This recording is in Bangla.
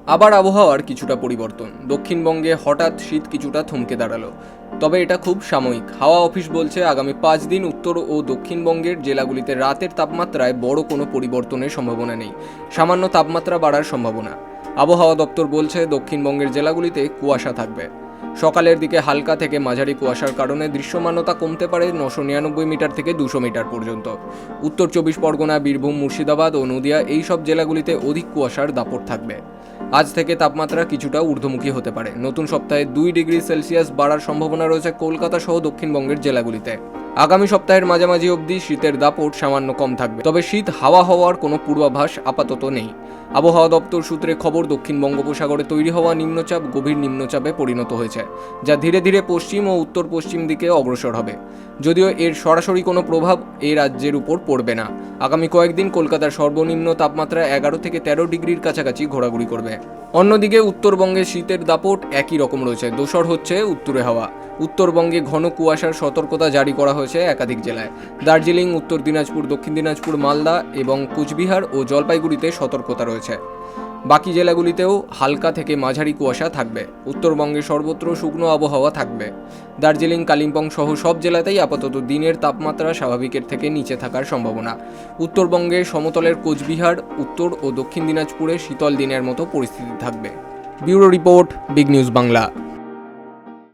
আবার আবহাওয়ার কিছুটা পরিবর্তন। দক্ষিণবঙ্গে হঠাৎ শীত কিছুটা থমকে দাঁড়ালো, তবে এটা খুব সাময়িক। হাওয়া অফিস বলছে আগামী 5 দিন উত্তর ও দক্ষিণবঙ্গের জেলাগুলিতে রাতের তাপমাত্রায় বড় কোনো পরিবর্তনের সম্ভাবনা নেই, সামান্য তাপমাত্রা বাড়ার সম্ভাবনা। আবহাওয়া দপ্তর বলছে দক্ষিণবঙ্গের জেলাগুলিতে কুয়াশা থাকবে। সকালের দিকে হালকা থেকে মাঝারি কুয়াশার কারণে দৃশ্যমানতা কমতে পারে 999 মিটার থেকে 200 মিটার পর্যন্ত। উত্তর 24 পরগনা, বীরভূম, মুর্শিদাবাদ ও নদিয়া এই সব জেলাগুলিতে অধিক কুয়াশার দাপট থাকবে। আজ থেকে তাপমাত্রা কিছুটা ঊর্ধ্বমুখী হতে পারে। নতুন সপ্তাহে 2 ডিগ্রি সেলসিয়াস বাড়ার সম্ভাবনা রয়েছে কলকাতা সহ দক্ষিণবঙ্গের জেলাগুলিতে। আগামী সপ্তাহের মাঝামাঝি অবধি শীতের দাপট সামান্য কম থাকবে, তবে শীত হাওয়া হওয়ার কোনো পূর্বাভাস আপাতত নেই। আবহাওয়া দপ্তর সূত্রে খবর, দক্ষিণ বঙ্গোপসাগরে তৈরি হওয়া নিম্নচাপ গভীর নিম্নচাপে পরিণত হয়েছে, যা ধীরে ধীরে পশ্চিম ও উত্তর পশ্চিম দিকে অগ্রসর হবে। যদিও এর সরাসরি কোনো প্রভাব এই রাজ্যের উপর পড়বে না। আগামী কয়েকদিন কলকাতার সর্বনিম্ন তাপমাত্রা 11 থেকে 13 ডিগ্রির কাছাকাছি ঘোরাঘুরি করবে। অন্যদিকে উত্তরবঙ্গে শীতের দাপট একই রকম রয়েছে। দোসর হচ্ছে উত্তরে হাওয়া। উত্তরবঙ্গে ঘন কুয়াশার সতর্কতা জারি করা হয়েছে একাধিক জেলায়। দার্জিলিং, উত্তর দিনাজপুর, দক্ষিণ দিনাজপুর, মালদা এবং কুচবিহার ও জলপাইগুড়িতে সতর্কতা রয়েছে। বাকি জেলাগুলিতেও হালকা থেকে মাঝারি কুয়াশা থাকবে। উত্তরবঙ্গে সর্বত্র শুকনো আবহাওয়া থাকবে। দার্জিলিং, কালিম্পং সহ সব জেলাতেই আপাতত দিনের তাপমাত্রা স্বাভাবিকের থেকে নিচে থাকার সম্ভাবনা। উত্তরবঙ্গে সমতলের কোচবিহার, উত্তর ও দক্ষিণ দিনাজপুরে শীতল দিনের মতো পরিস্থিতি থাকবে। Bureau report, big news Bangla.